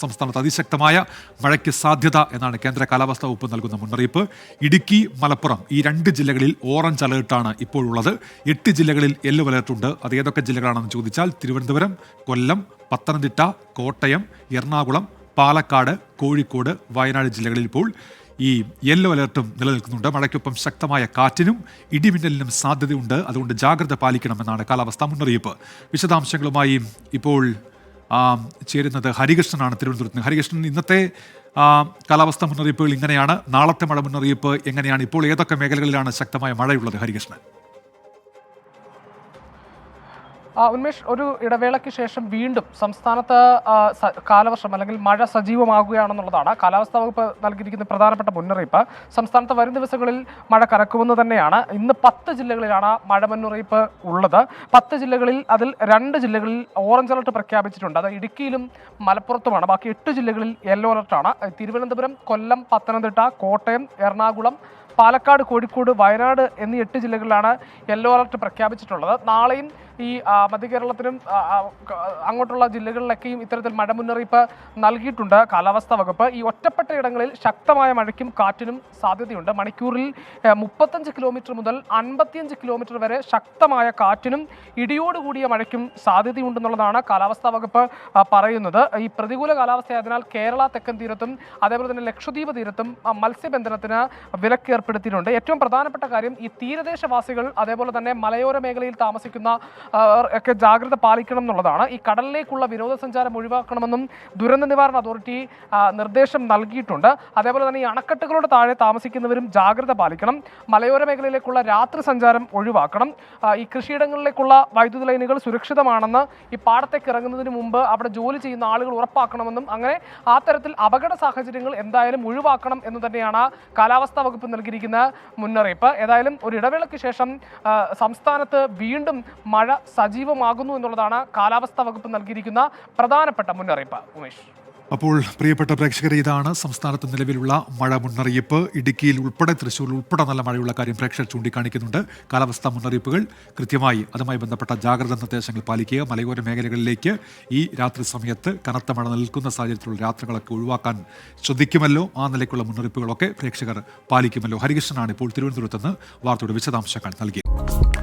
സംസ്ഥാനത്ത് അതിശക്തമായ മഴയ്ക്ക് സാധ്യത എന്നാണ് കേന്ദ്ര കാലാവസ്ഥാ വകുപ്പ് നൽകുന്ന മുന്നറിയിപ്പ്. ഇടുക്കി, മലപ്പുറം ഈ രണ്ട് ജില്ലകളിൽ ഓറഞ്ച് അലേർട്ടാണ് ഇപ്പോഴുള്ളത്. 8 ജില്ലകളിൽ യെല്ലോ അലേർട്ടുണ്ട്. അത് ഏതൊക്കെ ജില്ലകളാണെന്ന് ചോദിച്ചാൽ തിരുവനന്തപുരം, കൊല്ലം, പത്തനംതിട്ട, കോട്ടയം, എറണാകുളം, പാലക്കാട്, കോഴിക്കോട്, വയനാട് ജില്ലകളിൽ ഇപ്പോൾ ഈ യെല്ലോ അലേർട്ടും നിലനിൽക്കുന്നുണ്ട്. മഴയ്ക്കൊപ്പം ശക്തമായ കാറ്റിനും ഇടിമിന്നലിനും സാധ്യതയുണ്ട്. അതുകൊണ്ട് ജാഗ്രത പാലിക്കണമെന്നാണ് കാലാവസ്ഥാ മുന്നറിയിപ്പ്. വിശദാംശങ്ങളുമായി ഇപ്പോൾ ചേരുന്നത് ഹരികൃഷ്ണനാണ് തിരുവനന്തപുരത്ത് നിന്ന്. ഹരികൃഷ്ണൻ, ഇന്നത്തെ കാലാവസ്ഥാ മുന്നറിയിപ്പുകൾ ഇങ്ങനെയാണ്. നാളത്തെ മഴ മുന്നറിയിപ്പ് എങ്ങനെയാണ്? ഇപ്പോൾ ഏതൊക്കെ മേഖലകളിലാണ് ശക്തമായ മഴയുള്ളത് ഹരികൃഷ്ണൻ? ഉന്മേഷ്, ഒരു ഇടവേളയ്ക്ക് ശേഷം വീണ്ടും സംസ്ഥാനത്ത് കാലവർഷം അല്ലെങ്കിൽ മഴ സജീവമാകുകയാണെന്നുള്ളതാണ് കാലാവസ്ഥാ വകുപ്പ് നൽകിയിരിക്കുന്ന പ്രധാനപ്പെട്ട മുന്നറിയിപ്പ്. സംസ്ഥാനത്ത് വരും ദിവസങ്ങളിൽ മഴ കനക്കുമെന്ന് തന്നെയാണ്. ഇന്ന് 10 ജില്ലകളിലാണ് മഴ മുന്നറിയിപ്പ് ഉള്ളത്. 10 ജില്ലകളിൽ അതിൽ 2 ജില്ലകളിൽ ഓറഞ്ച് അലർട്ട് പ്രഖ്യാപിച്ചിട്ടുണ്ട്. അത് ഇടുക്കിയിലും മലപ്പുറത്തുമാണ്. ബാക്കി 8 ജില്ലകളിൽ യെല്ലോ അലർട്ടാണ്. തിരുവനന്തപുരം, കൊല്ലം, പത്തനംതിട്ട, കോട്ടയം, എറണാകുളം, പാലക്കാട്, കോഴിക്കോട്, വയനാട് എന്നീ 8 ജില്ലകളിലാണ് യെല്ലോ അലർട്ട് പ്രഖ്യാപിച്ചിട്ടുള്ളത്. നാളെയും ഈ മധ്യകേരളത്തിനും അങ്ങോട്ടുള്ള ജില്ലകളിലൊക്കെയും ഇത്തരത്തിൽ മഴ മുന്നറിയിപ്പ് നൽകിയിട്ടുണ്ട് കാലാവസ്ഥാ വകുപ്പ്. ഈ ഒറ്റപ്പെട്ട ഇടങ്ങളിൽ ശക്തമായ മഴയ്ക്കും കാറ്റിനും സാധ്യതയുണ്ട്. മണിക്കൂറിൽ 35 കിലോമീറ്റർ മുതൽ 55 കിലോമീറ്റർ വരെ ശക്തമായ കാറ്റിനും ഇടിയോടുകൂടിയ മഴയ്ക്കും സാധ്യതയുണ്ടെന്നുള്ളതാണ് കാലാവസ്ഥാ വകുപ്പ് പറയുന്നത്. ഈ പ്രതികൂല കാലാവസ്ഥയായതിനാൽ കേരള തെക്കൻ തീരത്തും അതേപോലെ തന്നെ ലക്ഷദ്വീപ് തീരത്തും മത്സ്യബന്ധനത്തിന് വിലക്ക് ഏർപ്പെടുത്തിയിട്ടുണ്ട്. ഏറ്റവും പ്രധാനപ്പെട്ട കാര്യം, ഈ തീരദേശവാസികൾ അതേപോലെ തന്നെ മലയോര മേഖലയിൽ താമസിക്കുന്ന ഒക്കെ ജാഗ്രത പാലിക്കണം എന്നുള്ളതാണ്. ഈ കടലിലേക്കുള്ള വിനോദസഞ്ചാരം ഒഴിവാക്കണമെന്നും ദുരന്ത നിവാരണ അതോറിറ്റി നിർദ്ദേശം നൽകിയിട്ടുണ്ട്. അതേപോലെ തന്നെ ഈ അണക്കെട്ടുകളുടെ താഴെ താമസിക്കുന്നവരും ജാഗ്രത പാലിക്കണം. മലയോര മേഖലയിലേക്കുള്ള രാത്രി സഞ്ചാരം ഒഴിവാക്കണം. ഈ കൃഷിയിടങ്ങളിലേക്കുള്ള വൈദ്യുതി ലൈനുകൾ സുരക്ഷിതമാണെന്ന് ഈ പാടത്തേക്ക് ഇറങ്ങുന്നതിന് മുമ്പ് അവിടെ ജോലി ചെയ്യുന്ന ആളുകൾ ഉറപ്പാക്കണമെന്നും അങ്ങനെ ആ തരത്തിൽ അപകട സാഹചര്യങ്ങൾ എന്തായാലും ഒഴിവാക്കണം എന്ന് തന്നെയാണ് കാലാവസ്ഥാ വകുപ്പ് നൽകിയിരിക്കുന്ന മുന്നറിയിപ്പ്. ഏതായാലും ഒരു ഇടവേളയ്ക്ക് ശേഷം സംസ്ഥാനത്ത് വീണ്ടും മഴ സജീവമാകുന്നു എന്നുള്ളതാണ് കാലാവസ്ഥാ വകുപ്പ് നൽകിയിരിക്കുന്ന പ്രധാനപ്പെട്ട മുന്നറിയിപ്പ്. ഉമേഷ്, അപ്പോൾ പ്രിയപ്പെട്ട പ്രേക്ഷകരെ, ഇതാണ് സംസ്ഥാനത്ത് നിലവിലുള്ള മഴ മുന്നറിയിപ്പ്. ഇടുക്കിയിൽ ഉൾപ്പെടെ, തൃശ്ശൂരിൽ ഉൾപ്പെടെ നല്ല മഴയുള്ള കാര്യം പ്രേക്ഷകർ ചൂണ്ടിക്കാണിക്കുന്നുണ്ട്. കാലാവസ്ഥാ മുന്നറിയിപ്പുകൾ കൃത്യമായി അതുമായി ബന്ധപ്പെട്ട ജാഗ്രതാ നിർദ്ദേശങ്ങൾ പാലിക്കുക. മലയോര മേഖലകളിലേക്ക് ഈ രാത്രി സമയത്ത് കനത്ത മഴ നിൽക്കുന്ന സാഹചര്യത്തിലുള്ള യാത്രകളൊക്കെ ഒഴിവാക്കാൻ ശ്രദ്ധിക്കുമല്ലോ. ആ നിലയ്ക്കുള്ള മുന്നറിയിപ്പുകളൊക്കെ പ്രേക്ഷകർ പാലിക്കുമല്ലോ. ഹരികൃഷ്ണനാണ് ഇപ്പോൾ തിരുവനന്തപുരത്ത് നിന്ന് വാർത്തയുടെ വിശദാംശങ്ങൾ നൽകിയത്.